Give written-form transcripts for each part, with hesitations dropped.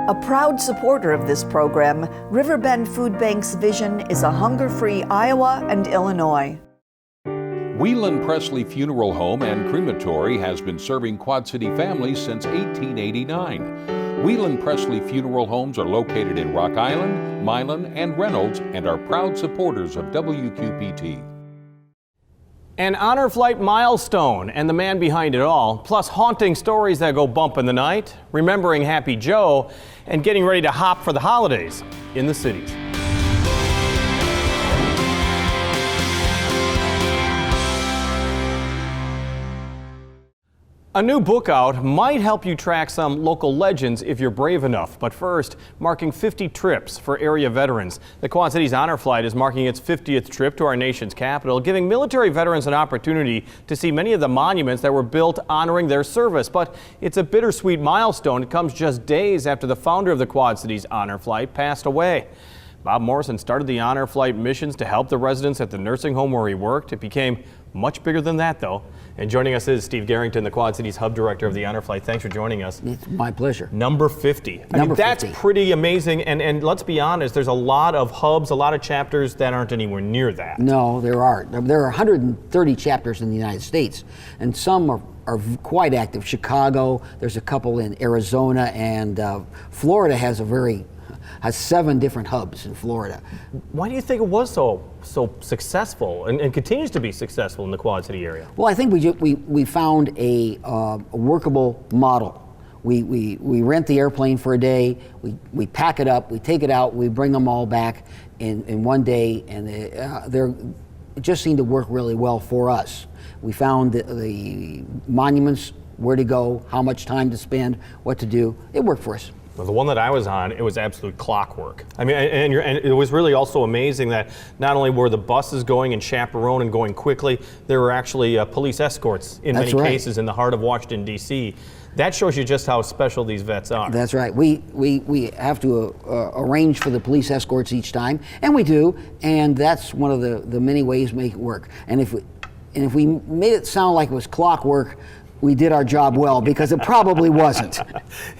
A proud supporter of this program, Riverbend Food Bank's vision is a hunger-free Iowa and Illinois. Whelan Presley Funeral Home and Crematory has been serving Quad City families since 1889. Whelan Presley Funeral Homes are located in Rock Island, Milan, and Reynolds and are proud supporters of WQPT. An honor flight milestone and the man behind it all, plus haunting stories that go bump in the night, remembering Happy Joe, and getting ready to hop for the holidays in the cities. A new book out might help you track some local legends if you're brave enough. But first, marking 50 trips for area veterans. The Quad Cities Honor Flight is marking its 50th trip to our nation's capital, giving military veterans an opportunity to see many of the monuments that were built honoring their service. But it's a bittersweet milestone. It comes just days after the founder of the Quad Cities Honor Flight passed away. Bob Morrison started the Honor Flight missions to help the residents at the nursing home where he worked. It became much bigger than that, though. And joining us is Steve Garrington, the Quad Cities Hub Director of the Honor Flight. Thanks for joining us. It's my pleasure. Number 50. I mean, that's 50. pretty amazing. And let's be honest, there's a lot of hubs, a lot of chapters that aren't anywhere near that. No, there aren't. There are 130 chapters in the United States, and some are quite active. Chicago, there's a couple in Arizona, and Florida has 7 different hubs in Florida. Why do you think it was so successful and continues to be successful in the Quad City area? Well, I think we found a workable model. We rent the airplane for a day, we pack it up, we take it out, we bring them all back in one day, and it just seemed to work really well for us. We found the monuments, where to go, how much time to spend, what to do. It worked for us. Well, the one that I was on, it was absolute clockwork. I mean, and it was really also amazing that not only were the buses going and chaperone and going quickly, there were actually police escorts in many cases in the heart of Washington, D.C. That shows you just how special these vets are. That's right. We have to arrange for the police escorts each time, and we do, and that's one of the many ways to make it work. And if we made it sound like it was clockwork, we did our job well, because it probably wasn't.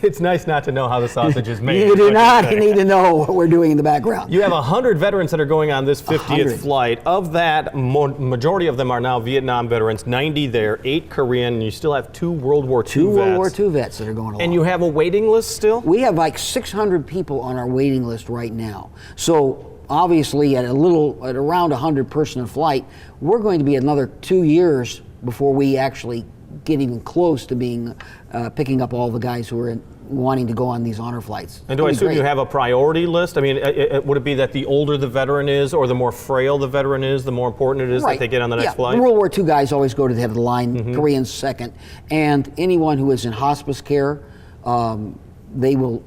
It's nice not to know how the sausage is made. You do not. You need to know what we're doing in the background. You have 100 veterans that are going on this 50th flight. Of that, majority of them are now Vietnam veterans, 90 there, 8 Korean, and you still have 2 World War II vets. 2 World War II vets that are going along. And you have a waiting list still? We have like 600 people on our waiting list right now. So obviously at around 100 person a flight, we're going to be another 2 years before we actually get even close to being picking up all the guys who are wanting to go on these honor flights. And do I assume you have a priority list? I mean, would it be that the older the veteran is, or the more frail the veteran is, the more important it is that they get on the next flight? The World War II guys always go to the head of the line, Koreans second, and anyone who is in hospice care, they will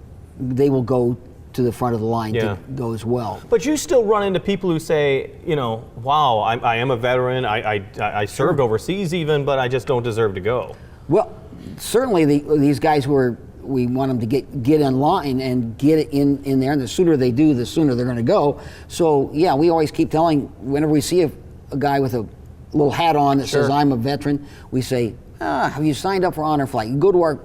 go to the front of the line to go as well. But you still run into people who say, wow, I am a veteran, I served overseas even, but I just don't deserve to go. Well, certainly these guys we want them to get in line and get in there, and the sooner they do, the sooner they're going to go. So yeah, we always keep telling, whenever we see a guy with a little hat on that says I'm a veteran, we say, have you signed up for Honor Flight? You go to our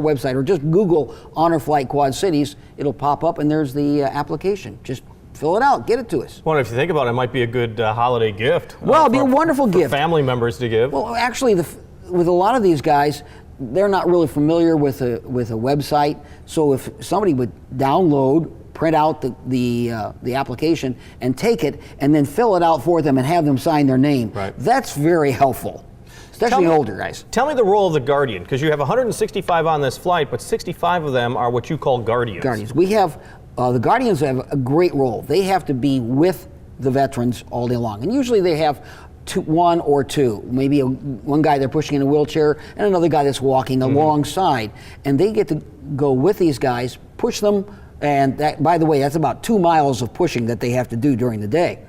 website, or just Google Honor Flight Quad Cities. It'll pop up, and there's the application. Just fill it out, get it to us. Well, if you think about it, it might be a good holiday gift. Well, it'd be a wonderful gift. For family members to give. Well, actually, with a lot of these guys, they're not really familiar with a website. So if somebody would download, print out the application and take it, and then fill it out for them and have them sign their name, that's very helpful. Especially older guys. Tell me the role of the Guardian, because you have 165 on this flight, but 65 of them are what you call Guardians. Guardians. We have, the Guardians have a great role. They have to be with the veterans all day long. And usually they have one or two, maybe one guy they're pushing in a wheelchair and another guy that's walking alongside. And they get to go with these guys, push them, and that, by the way, that's about 2 miles of pushing that they have to do during the day.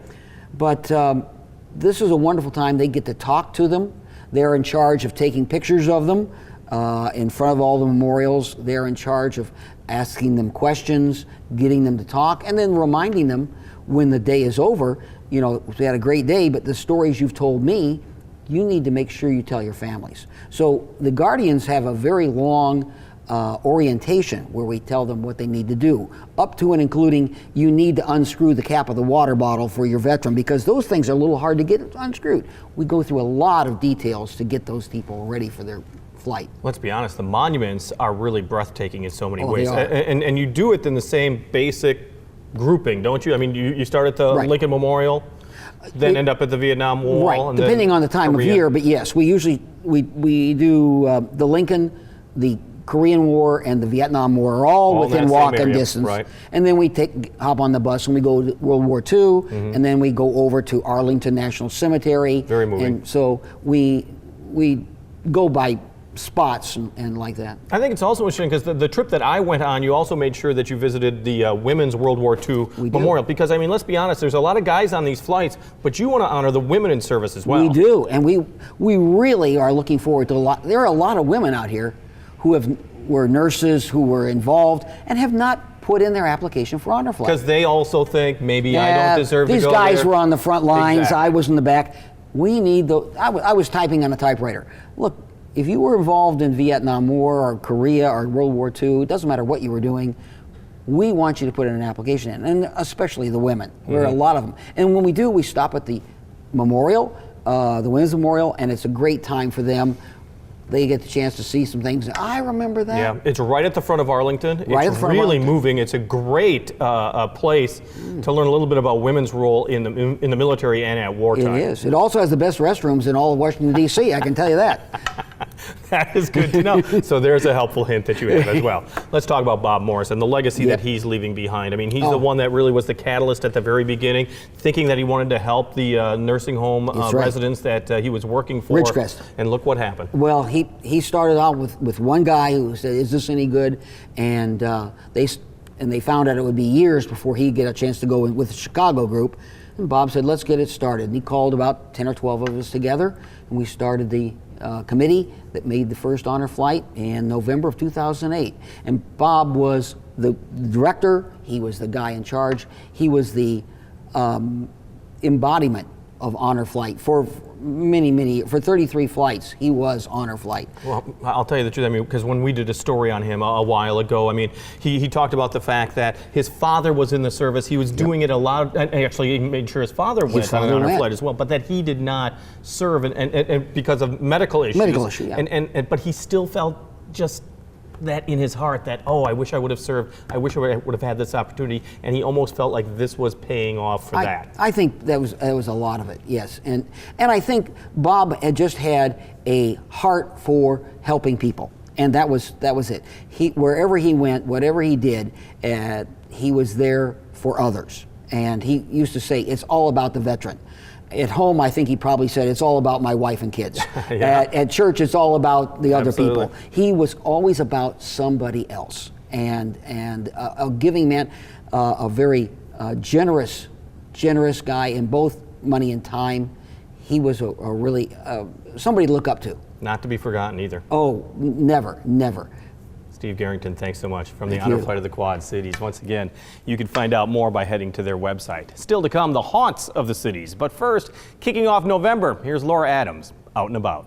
But this is a wonderful time. They get to talk to them. They're in charge of taking pictures of them in front of all the memorials. They're in charge of asking them questions, getting them to talk, and then reminding them when the day is over, we had a great day, but the stories you've told me, you need to make sure you tell your families. So the Guardians have a very long orientation where we tell them what they need to do, up to and including you need to unscrew the cap of the water bottle for your veteran, because those things are a little hard to get unscrewed. We go through a lot of details to get those people ready for their flight. Let's be honest, the monuments are really breathtaking in so many Oh, ways. they are. And you do it in the same basic grouping, don't you? I mean, you start at the Right. Lincoln Memorial, then end up at the Vietnam Wall. Right, And depending then on the time Korea. of year, but yes, we usually we do the Lincoln, the Korean War, and the Vietnam War are all All in within that same walking area, distance. right. And then we hop on the bus and we go to World War II, and then we go over to Arlington National Cemetery. Very moving. And so we go by spots and like that. I think it's also interesting because the trip that I went on, you also made sure that you visited the Women's World War II We do. Memorial. Because, I mean, let's be honest, there's a lot of guys on these flights, but you want to honor the women in service as well. We do, and we really are looking forward to a lot. There are a lot of women out here who were nurses, who were involved, and have not put in their application for honor flight. Because they also think maybe I don't deserve to go These there. guys were on the front lines. Exactly. I was in the back. We need the. I was typing on a typewriter. Look, if you were involved in Vietnam War or Korea or World War II, it doesn't matter what you were doing. We want you to put in an application in, and especially the women. There are a lot of them. And when we do, we stop at the memorial, the Women's Memorial, and it's a great time for them. They get the chance to see some things. I remember that. Yeah, it's right at the front of Arlington. Right at It's the front of really Arlington. moving. It's a great place to learn a little bit about women's role in the military and at wartime. It is. It also has the best restrooms in all of Washington, D.C., I can tell you that. That is good to know. So there's a helpful hint that you have as well. Let's talk about Bob Morris and the legacy Yep. that he's leaving behind. I mean, he's Oh. the one that really was the catalyst at the very beginning, thinking that he wanted to help the nursing home That's right. residents that he was working for. Ridgecrest. And look what happened. Well, he started out with one guy who said, "Is this any good?" And they found out it would be years before he'd get a chance to go in with the Chicago group. And Bob said, "Let's get it started." And he called about 10 or 12 of us together, and we started the committee that made the first honor flight in November of 2008. And Bob was the director. He was the guy in charge. He was the embodiment of honor flight for for 33 flights. He was honor flight. Well, I'll tell you the truth. I mean, because when we did a story on him a while ago, I mean, he talked about the fact that his father was in the service. He was doing it a lot, and actually he made sure his father went on an father honor went. flight as well, but that he did not serve and because of medical issues. Medical issue, yeah. But he still felt just that in his heart that, oh, I wish I would have served. I wish I would have had this opportunity, and he almost felt like this was paying off for that. I think that was a lot of it, yes. And I think Bob had just had a heart for helping people, and that was it. Wherever he went, whatever he did, he was there for others. And he used to say, "It's all about the veteran." At home, I think he probably said, "It's all about my wife and kids." Yeah. At church, it's all about the other Absolutely. people. He was always about somebody else, and a giving man, a very generous guy in both money and time. He was a really somebody to look up to. Not to be forgotten either. Oh, never. Steve Garrington, thanks so much from the Thank Honor you. Flight of the Quad Cities. Once again, you can find out more by heading to their website. Still to come, the haunts of the cities. But first, kicking off November, here's Laura Adams, Out and About.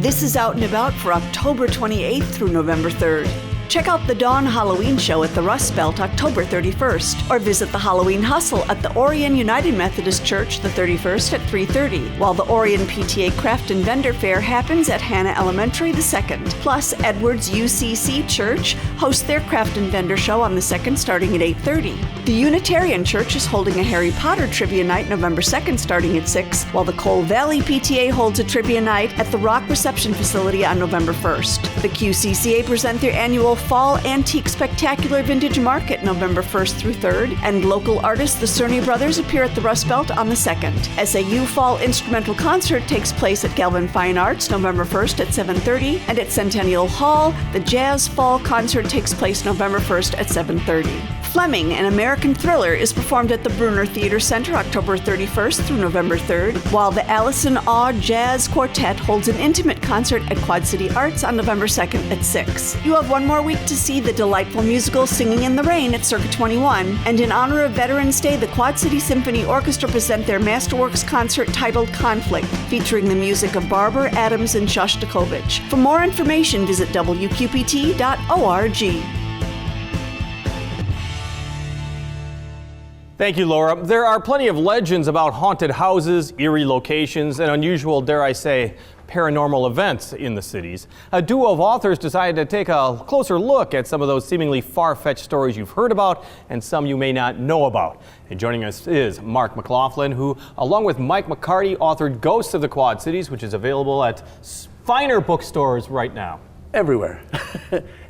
This is Out and About for October 28th through November 3rd. Check out the Dawn Halloween Show at the Rust Belt October 31st, or visit the Halloween Hustle at the Orion United Methodist Church the 31st at 3:30, while the Orion PTA Craft and Vendor Fair happens at Hannah Elementary the 2nd. Plus, Edwards UCC Church hosts their Craft and Vendor Show on the 2nd starting at 8:30. The Unitarian Church is holding a Harry Potter Trivia Night November 2nd starting at 6, while the Cole Valley PTA holds a trivia night at the Rock Reception Facility on November 1st. The QCCA present their annual Fall Antique Spectacular Vintage Market November 1st through 3rd, and local artists the Cerny Brothers appear at the Rust Belt on the 2nd. SAU Fall Instrumental Concert takes place at Galvin Fine Arts November 1st at 7:30, and at Centennial Hall, the Jazz Fall Concert takes place November 1st at 7:30. Fleming, an American Thriller, is performed at the Bruner Theater Center October 31st through November 3rd, while the Allison Awe Jazz Quartet holds an intimate concert at Quad City Arts on November 2nd at 6. You have one more week to see the delightful musical Singing in the Rain at Circuit 21, and in honor of Veterans Day, the Quad City Symphony Orchestra present their Masterworks concert titled Conflict, featuring the music of Barber, Adams, and Shostakovich. For more information, visit wqpt.org. Thank you, Laura. There are plenty of legends about haunted houses, eerie locations, and unusual, dare I say, paranormal events in the cities. A duo of authors decided to take a closer look at some of those seemingly far-fetched stories you've heard about and some you may not know about. And joining us is Mark McLaughlin, who, along with Mike McCarty, authored Ghosts of the Quad Cities, which is available at finer bookstores right now. Everywhere.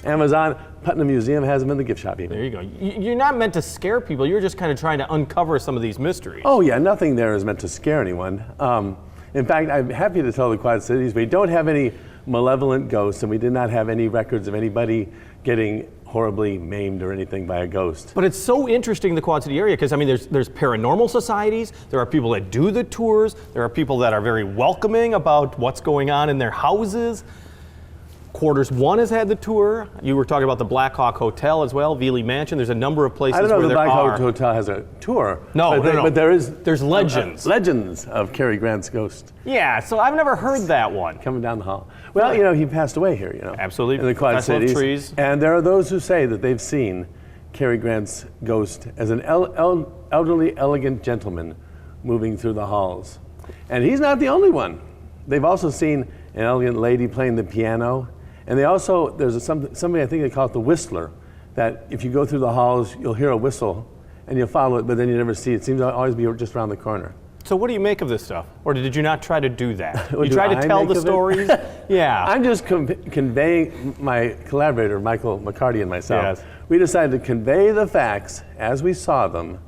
Amazon, Putnam Museum has them in the gift shop even. There you go. You're not meant to scare people. You're just kind of trying to uncover some of these mysteries. Oh yeah, nothing there is meant to scare anyone. In fact, I'm happy to tell the Quad Cities we don't have any malevolent ghosts, and we did not have any records of anybody getting horribly maimed or anything by a ghost. But it's so interesting, the Quad City area, because I mean, there's paranormal societies, there are people that do the tours, there are people that are very welcoming about what's going on in their houses. Quarters 1 has had the tour. You were talking about the Black Hawk Hotel as well, Veely Mansion. There's a number of places I don't know where if the there Black are. Hawk Hotel has a tour. No, but there's legends. Legends of Cary Grant's ghost Yeah, so I've never heard that one. coming down the hall. Well, you know, he passed away here, you know. Absolutely. In the Quad Festival of Cities. Trees. And there are those who say that they've seen Cary Grant's ghost as an elderly, elegant gentleman moving through the halls. And he's not the only one. They've also seen an elegant lady playing the piano. And they also, there's somebody, I think they call it the Whistler, that if you go through the halls, you'll hear a whistle and you'll follow it, but then you never see it. It seems to always be just around the corner. So what do you make of this stuff? Or did you not try to do that? What You do try to I tell make the of it? stories? Yeah. I'm just conveying, my collaborator, Michael McCarty, and myself, Yes. we decided to convey the facts as we saw them.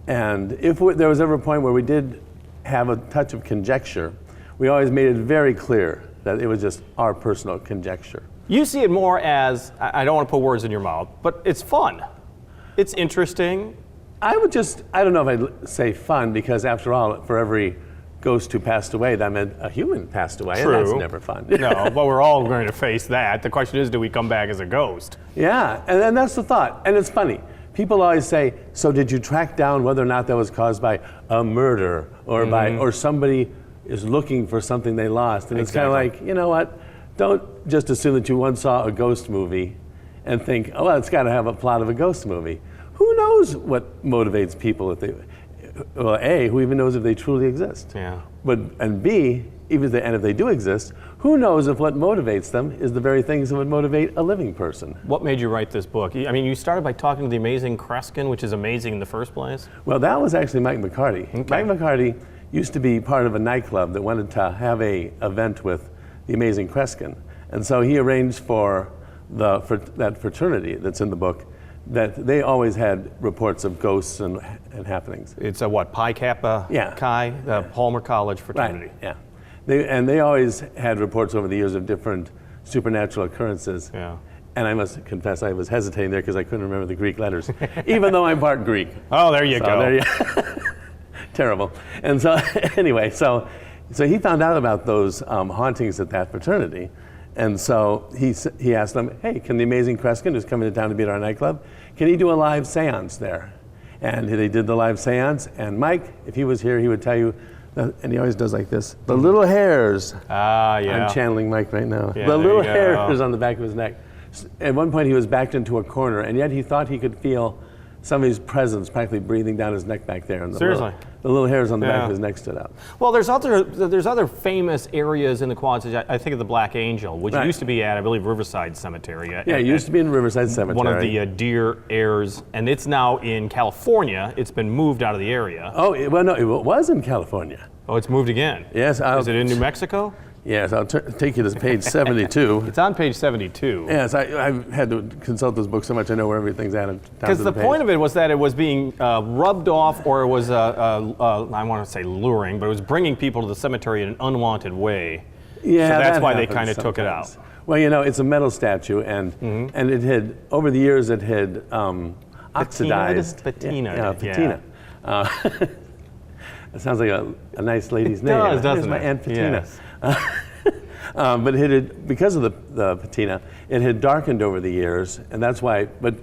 And if there was ever a point where we did have a touch of conjecture, we always made it very clear that it was just our personal conjecture. You see it more as, I don't want to put words in your mouth, but it's fun. It's interesting. I don't know if I'd say fun, because after all, for every ghost who passed away, that meant a human passed away, True. and that's never fun. No, but we're all going to face that. The question is, do we come back as a ghost? Yeah, and that's the thought. And it's funny. People always say, so did you track down whether or not that was caused by a murder or or somebody is looking for something they lost? And it's kind of like, you know what? Don't just assume that you once saw a ghost movie and think, oh, well, it's got to have a plot of a ghost movie. Who knows what motivates people if they, well, A, who even knows if they truly exist? Yeah. And B, even if they do exist, who knows if what motivates them is the very things that would motivate a living person? What made you write this book? I mean, you started by talking to the amazing Kreskin, which is amazing in the first place. Well, that was actually Mike McCarty. Okay. Mike McCarty used to be part of a nightclub that wanted to have a event with the amazing Kreskin. And so he arranged for that fraternity that's in the book, that they always had reports of ghosts and happenings. It's a what, Pi Kappa Chi, the Palmer College fraternity. Right, yeah. They always had reports over the years of different supernatural occurrences. Yeah. And I must confess, I was hesitating there because I couldn't remember the Greek letters, even though I'm part Greek. Oh, there you So go. there you Terrible. And so anyway, so he found out about those hauntings at that fraternity. And so he asked them, hey, can the amazing Kreskin, who's coming to town to be at our nightclub, can he do a live seance there? And they did the live seance, and Mike, if he was here, he would tell you, and he always does like this, the little hairs. Ah, yeah. I'm channeling Mike right now. Yeah, The there little you go. hairs on the back of his neck. At one point he was backed into a corner, and yet he thought he could feel somebody's presence practically breathing down his neck back there. And Seriously? The little hairs on the back Yeah. of his neck stood out. Well, there's other famous areas in the Quad Cities. I think of the Black Angel, which Right. used to be at, I believe, Riverside Cemetery. Yeah, it used to be in Riverside Cemetery. One of the deer heirs, and it's now in California. It's been moved out of the area. Oh, well, no, it was in California. Oh, it's moved again. Yes. Is it in New Mexico? Yes, I'll take you to page 72. It's on page 72. Yes, I've had to consult this book so much I know where everything's at. Because the point of it was that it was being rubbed off, or it was, I want to say luring, but it was bringing people to the cemetery in an unwanted way. Yeah, so that's that why they happens kind of took it out. sometimes. Well, you know, it's a metal statue, and it had, over the years, it had oxidized. Patina. Yeah, patina. It sounds like a nice lady's name. Does, doesn't Here's my it? Aunt Patina. Yes. But it had, because of the patina, it had darkened over the years, and that's why. But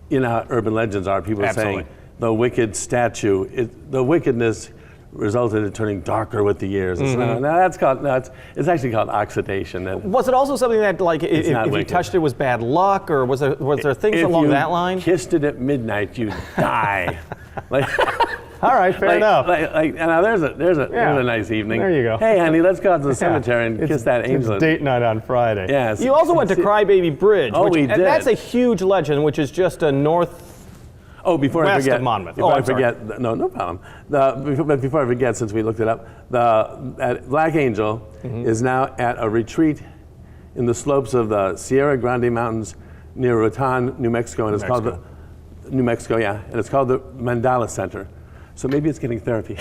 you know how urban legends are. People Absolutely. saying the wicked statue, the wickedness resulted in turning darker with the years. No, that's called. No, it's actually called oxidation. And Was it also something that, like, if you wicked. touched it was bad luck, or was there things if along you that line? kissed it at midnight, you die. Like, All right, fair enough. Now there's a nice evening. There you go. Hey, honey, let's go out to the cemetery and kiss that angel. It's date night on Friday. Yes. You also went to Crybaby Bridge. Oh, we and did. that's a huge legend, which is just a north. Oh, before I West forget, of Monmouth. Before Oh, I I'm sorry. forget, no problem. But before I forget, since we looked it up, that Black Angel is now at a retreat in the slopes of the Sierra Grande Mountains near Raton, New Mexico, and it's called the New Mexico, yeah, and it's called the Mandala Center. So maybe it's getting therapy.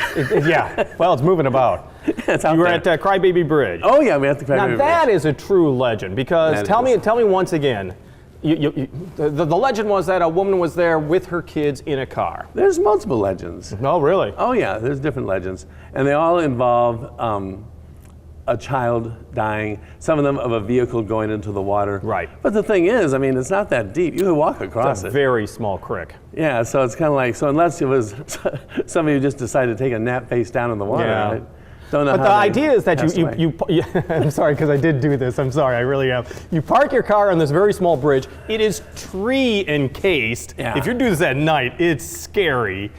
Yeah. Well, it's moving about. It's out You were there. at Crybaby Bridge. Oh yeah, we have to cry. Now that is a true legend, because That tell is. me once again. The legend was that a woman was there with her kids in a car. There's multiple legends. No, really? Oh yeah, there's different legends, and they all involve a child dying. Some of them of a vehicle going into the water. Right. But the thing is, I mean, it's not that deep. You can walk across It's a it. very small creek. Yeah, so it's kind of like, so unless it was somebody who just decided to take a nap face down in the water, Yeah. I don't know But how the they idea is that passed away. you I'm sorry, because I did do this. I'm sorry, I really am. You park your car on this very small bridge. It is tree encased. Yeah. If you do this at night, it's scary.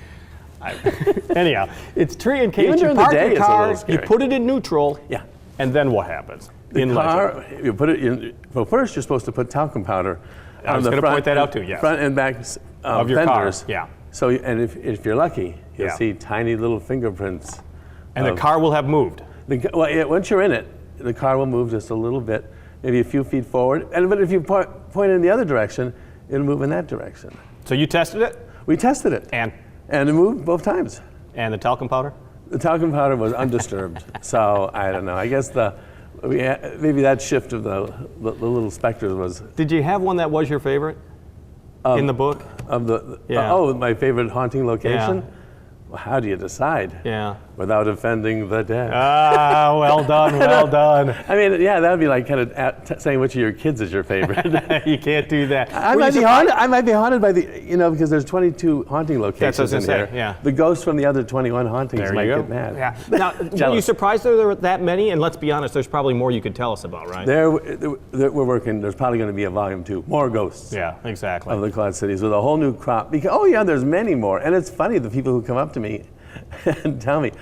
Anyhow, it's tree encased. Even You during the park day, your it's a car, little you scary. put it in neutral. Yeah. And then what happens? The in car, legend. you put it in, well, first you're supposed to put talcum powder I on was the gonna front, point that out too, yes. front and back Of your car, fenders. yeah. So, and if you're lucky, you'll Yeah. see tiny little fingerprints. And the car will have moved. Once you're in it, the car will move just a little bit, maybe a few feet forward. But if you point in the other direction, it'll move in that direction. So you tested it, We tested it, and it moved both times. the talcum powder? The talcum powder was undisturbed, so I don't know. I guess maybe that shift of the little specters was Did you have one that was your favorite in the book? of the Yeah. My favorite haunting location. Yeah. Well, how do you decide? Yeah. Without offending the dead. Ah, well done, well done. I mean, yeah, that would be like kind of saying which of your kids is your favorite. You can't do that. I Were might you be surprised- haunted. I might be haunted by because there's 22 haunting locations That's what I was in gonna here. say, yeah. The ghosts from the other 21 hauntings There might you go. get mad. Yeah. Now, were you Jealous. surprised there were that many? And let's be honest, there's probably more you could tell us about, right? We're working. There's probably going to be a volume 2, more ghosts Yeah, exactly. of the Quad Cities with a whole new crop. Because there's many more, and it's funny the people who come up to me and tell me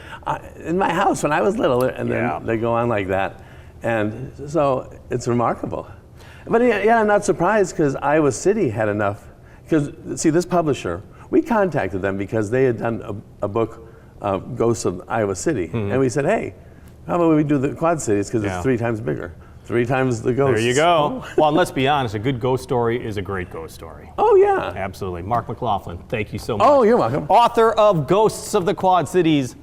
in my house when I was little, and then Yeah. they go on like that, and so it's remarkable. But yeah, I'm not surprised because Iowa City had enough. Because see, this publisher, we contacted them because they had done a book, Ghosts of Iowa City, and we said, hey, how about we do the Quad Cities because Yeah. it's 3 times bigger, 3 times the ghosts. There you go. Well, and let's be honest, a good ghost story is a great ghost story. Oh yeah. Absolutely. Mark McLaughlin, thank you so much. Oh, you're welcome. Author of Ghosts of the Quad Cities,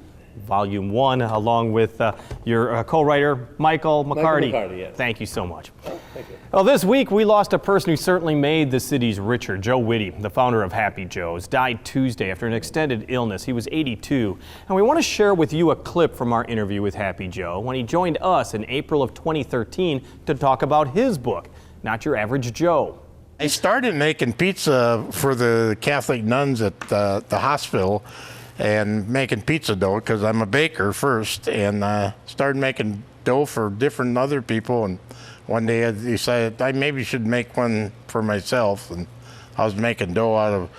Volume 1, along with your co-writer, Michael McCarty. McCarty, yes. Thank you so much. Thank you. Well, this week we lost a person who certainly made the cities richer. Joe Whitty, the founder of Happy Joe's, died Tuesday after an extended illness. He was 82. And we want to share with you a clip from our interview with Happy Joe when he joined us in April of 2013 to talk about his book, Not Your Average Joe. I started making pizza for the Catholic nuns at the hospital and making pizza dough because I'm a baker first, and started making dough for different other people. And one day I decided I maybe should make one for myself, and I was making dough out of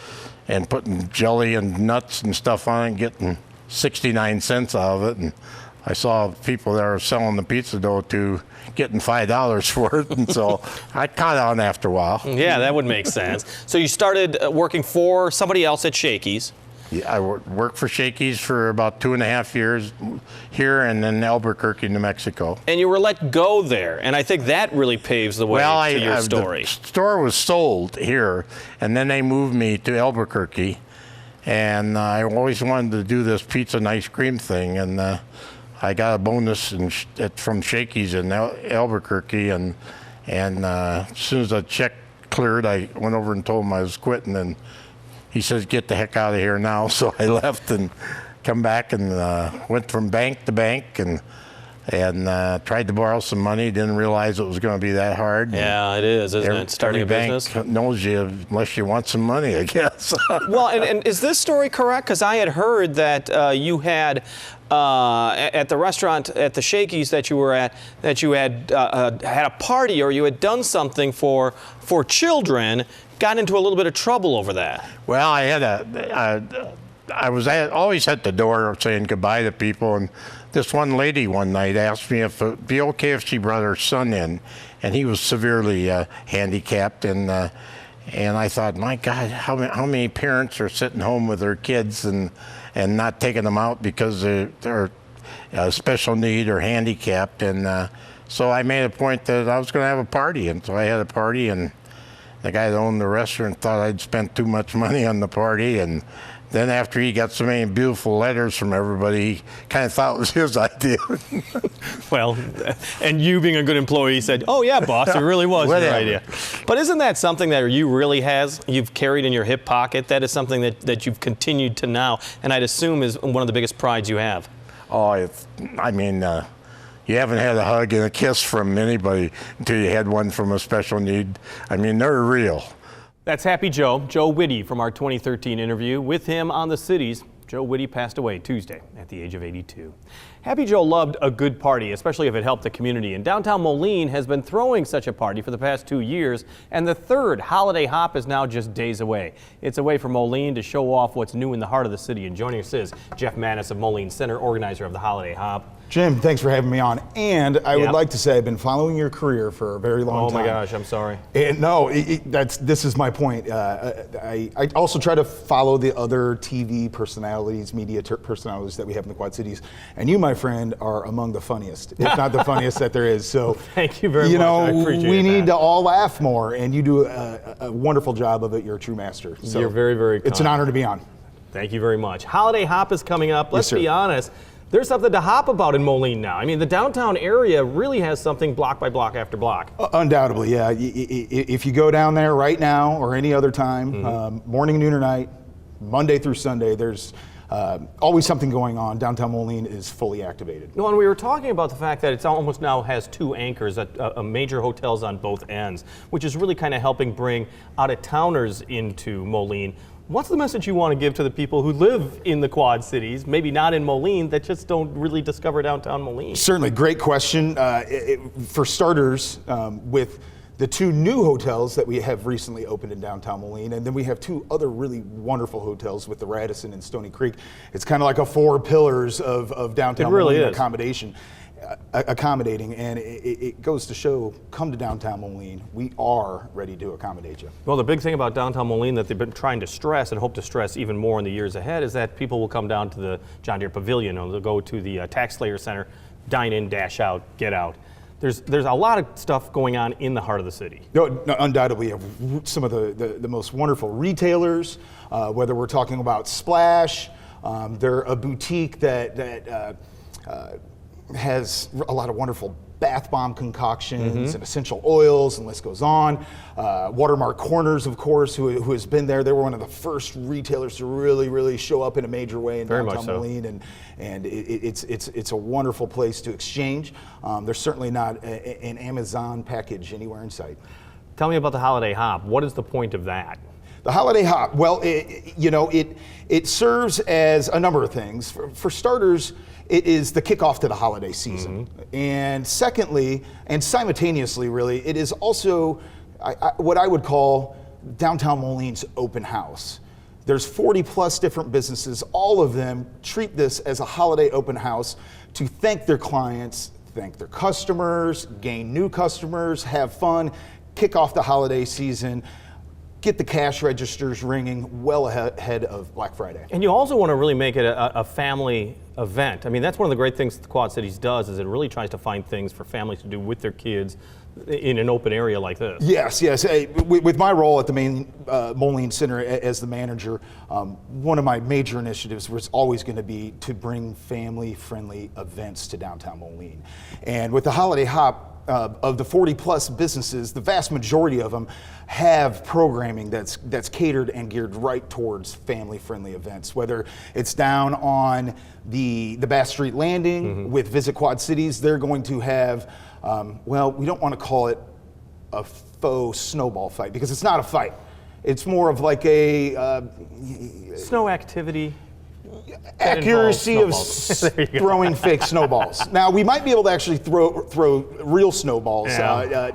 and putting jelly and nuts and stuff on it and getting 69 cents out of it. And I saw people that were selling the pizza dough to getting $5 for it, and so I caught on after a while. Yeah, that would make sense. So you started working for somebody else at Shakey's. Yeah, I worked for Shakey's for about 2.5 years here and then Albuquerque, New Mexico. And you were let go there, and I think that really paves the way to your story. The store was sold here, and then they moved me to Albuquerque, and I always wanted to do this pizza and ice cream thing, and I got a bonus from Shakey's in Albuquerque, and as soon as the check cleared, I went over and told him I was quitting, and he says, "Get the heck out of here now." So I left and come back and went from bank to bank and tried to borrow some money. Didn't realize it was going to be that hard. Yeah, it is, isn't it? Starting a business. Bank knows you unless you want some money, I guess. Well, and is this story correct? Because I had heard that you had at the restaurant at the Shakey's that you were at, that you had had a party or you had done something for children, got into a little bit of trouble over that. Well, I had I was always at the door saying goodbye to people, and this one lady one night asked me if it would be okay if she brought her son in, and he was severely handicapped, and I thought, my God, how many parents are sitting home with their kids and not taking them out because they're special need or handicapped, and so I made a point that I was going to have a party, and so I had a party, and the guy that owned the restaurant thought I'd spent too much money on the party, and then after he got so many beautiful letters from everybody, he kind of thought it was his idea. Well, and you being a good employee said, "Oh yeah, boss, it really was your idea." But isn't that something that you've carried in your hip pocket? That is something that you've continued to now, and I'd assume is one of the biggest prides you have. Oh, I mean, you haven't had a hug and a kiss from anybody until you had one from a special need. I mean, they're real. That's Happy Joe Whitty from our 2013 interview. With him on the cities, Joe Whitty passed away Tuesday at the age of 82. Happy Joe loved a good party, especially if it helped the community. And downtown Moline has been throwing such a party for the past 2 years, and the third Holiday Hop is now just days away. It's a way for Moline to show off what's new in the heart of the city. And joining us is Jeff Mattis of Moline Center, organizer of the Holiday Hop. Jim, thanks for having me on. And I would like to say I've been following your career for a very long time. Oh my gosh, I'm sorry. And no, this is my point. I also try to follow the other TV personalities, media personalities that we have in the Quad Cities. And you, my friend, are among the funniest, if not the funniest that there is. So thank you very much. I appreciate we need that. to all laugh more, and you do a wonderful job of it. You're a true master. So you're very, very kind. It's an honor to be on. Thank you very much. Holiday Hop is coming up. Let's Yes, be honest. There's something to hop about in Moline now. I mean, the downtown area really has something block by block after block. Undoubtedly, yeah. If you go down there right now or any other time, morning, noon, or night, Monday through Sunday, there's always something going on. Downtown Moline is fully activated. No, and we were talking about the fact that it's almost now has two anchors, major hotels on both ends, which is really kind of helping bring out-of-towners into Moline. What's the message you want to give to the people who live in the Quad Cities, maybe not in Moline, that just don't really discover downtown Moline? Certainly, great question. For starters, with the two new hotels that we have recently opened in downtown Moline, and then we have two other really wonderful hotels with the Radisson and Stony Creek. It's kind of like a four pillars of downtown really Moline is. accommodating, and it goes to show, come to downtown Moline. We are ready to accommodate you. Well, the big thing about downtown Moline that they've been trying to stress and hope to stress even more in the years ahead is that people will come down to the John Deere Pavilion, or they'll go to the Tax Slayer Center, dine in, dash out, get out. There's a lot of stuff going on in the heart of the city. No, undoubtedly, we have some of the most wonderful retailers, whether we're talking about Splash, they're a boutique that has a lot of wonderful bath bomb concoctions and essential oils, and the list goes on. Watermark Corners, of course, who has been there. They were one of the first retailers to really show up in a major way in downtown Moline, and it's a wonderful place to exchange. There's certainly not an Amazon package anywhere in sight. Tell me about the Holiday Hop. What is the point of that? The Holiday Hop, well, it serves as a number of things. For starters, it is the kickoff to the holiday season. And secondly, and simultaneously really, it is also what I would call downtown Moline's open house. There's 40 plus different businesses. All of them treat this as a holiday open house to thank their clients, thank their customers, gain new customers, have fun, kick off the holiday season, get the cash registers ringing well ahead of Black Friday. And you also want to really make it a family event. I mean, that's one of the great things the Quad Cities does, is it really tries to find things for families to do with their kids in an open area like this. Yes. Hey, with my role at the main Moline Center as the manager, one of my major initiatives was always going to be to bring family-friendly events to downtown Moline. And with the Holiday Hop, of the 40-plus businesses, the vast majority of them have programming that's catered and geared right towards family-friendly events. Whether it's down on the Bass Street Landing with Visit Quad Cities, they're going to have, well, we don't want to call it a faux snowball fight because it's not a fight. It's more of like a snow activity. Accuracy of throwing fake snowballs. Now we might be able to actually throw real snowballs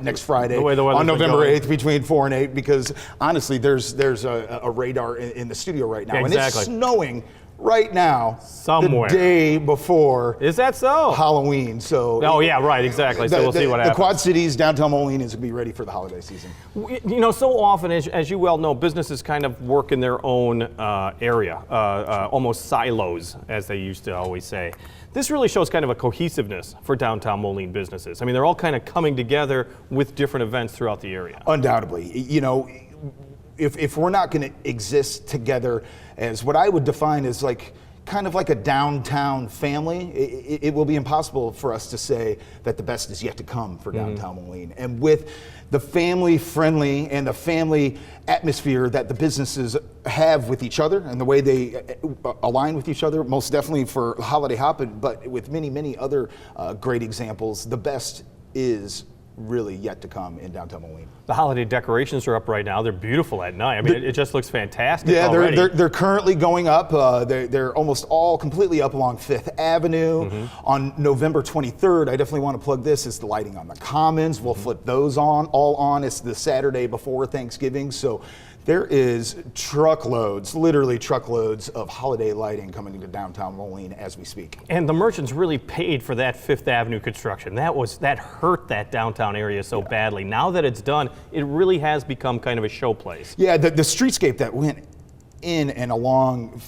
next Friday on November 8th between 4 and 8 because honestly there's a radar in the studio right now and it's snowing right now somewhere the day before. Is that so? Halloween. So oh yeah, right, exactly. So we'll see what happens. The Quad Cities, downtown Moline is going to be ready for the holiday season. You know, so often, as you well know, businesses kind of work in their own area, almost silos, as they used to always say. This really shows kind of a cohesiveness for downtown Moline businesses. I mean, they're all kind of coming together with different events throughout the area. Undoubtedly. You know, if we're not going to exist together as what I would define as like kind of like a downtown family, it will be impossible for us to say that the best is yet to come for downtown Moline. And with the family friendly and the family atmosphere that the businesses have with each other and the way they align with each other, most definitely for Holiday Hop, but with many, many other great examples, the best is really yet to come in downtown Moline. The holiday decorations are up right now. They're beautiful at night. I mean, it just looks fantastic. Yeah, already. they're currently going up. They're almost all completely up along 5th Avenue. On November 23rd, I definitely want to plug this, is the lighting on the Commons. We'll flip those all on. It's the Saturday before Thanksgiving. So there is truckloads, literally truckloads of holiday lighting coming into downtown Moline as we speak. And the merchants really paid for that 5th Avenue construction. That hurt that downtown area so badly. Now that it's done, it really has become kind of a showplace. Yeah, the streetscape that went in and along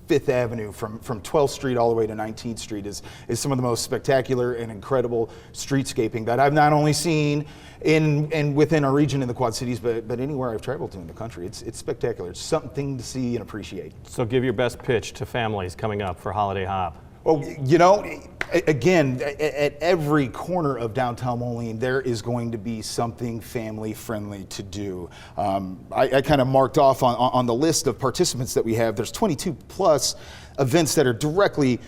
5th Avenue from 12th Street all the way to 19th Street is some of the most spectacular and incredible streetscaping that I've not only seen in and within our region in the Quad Cities, but anywhere I've traveled to in the country. It's spectacular. It's something to see and appreciate. So give your best pitch to families coming up for Holiday Hop. Well, you know, again, at every corner of downtown Moline, there is going to be something family friendly to do. I kind of marked off on the list of participants that we have. There's 22 plus events that are directly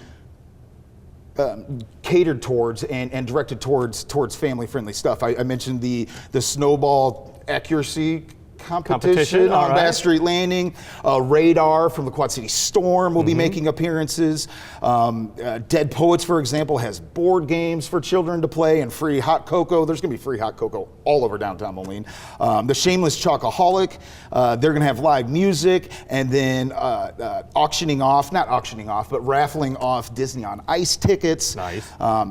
catered towards and directed towards family friendly stuff. I mentioned the snowball accuracy competition on Bass Street Landing. Radar from the Quad City Storm will be making appearances. Dead Poets, for example, has board games for children to play and free hot cocoa. There's going to be free hot cocoa all over downtown Moline. The Shameless Chocoholic, they're going to have live music and then not auctioning off, but raffling off Disney on Ice tickets. Nice.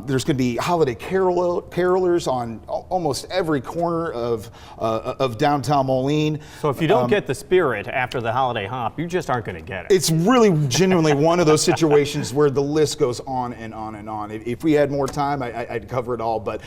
There's going to be holiday carolers on almost every corner of downtown Moline. So if you don't get the spirit after the Holiday Hop, you just aren't going to get it. It's really genuinely one of those situations where the list goes on and on and on. If we had more time, I'd cover it all, but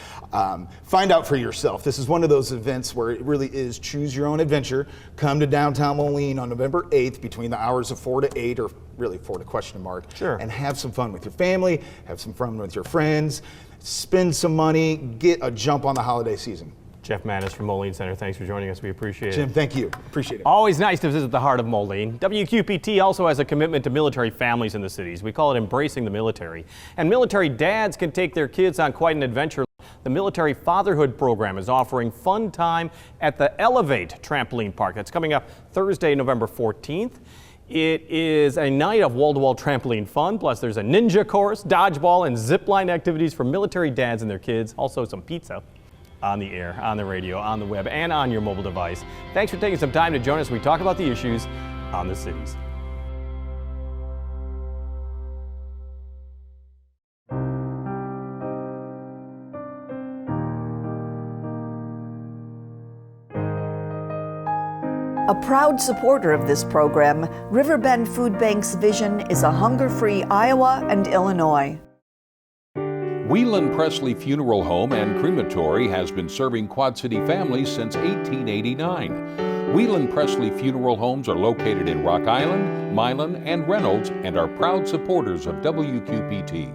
find out for yourself. This is one of those events where it really is choose your own adventure. Come to downtown Moline on November 8th between the hours of 4 to 8, or really 4 to question mark, and have some fun with your family, have some fun with your friends, spend some money, get a jump on the holiday season. Jeff Mattis from Moline Center, thanks for joining us. We appreciate it. Jim, thank you. Appreciate it. Always nice to visit the heart of Moline. WQPT also has a commitment to military families in the cities. We call it Embracing the Military. And military dads can take their kids on quite an adventure. The Military Fatherhood Program is offering fun time at the Elevate Trampoline Park. That's coming up Thursday, November 14th. It is a night of wall-to-wall trampoline fun, plus there's a ninja course, dodgeball, and zipline activities for military dads and their kids. Also some pizza on the air, on the radio, on the web, and on your mobile device. Thanks for taking some time to join us. We talk about the issues on the cities. A proud supporter of this program, Riverbend Food Bank's vision is a hunger-free Iowa and Illinois. Whelan Presley Funeral Home and Crematory has been serving Quad City families since 1889. Whelan Presley Funeral Homes are located in Rock Island, Milan, and Reynolds and are proud supporters of WQPT.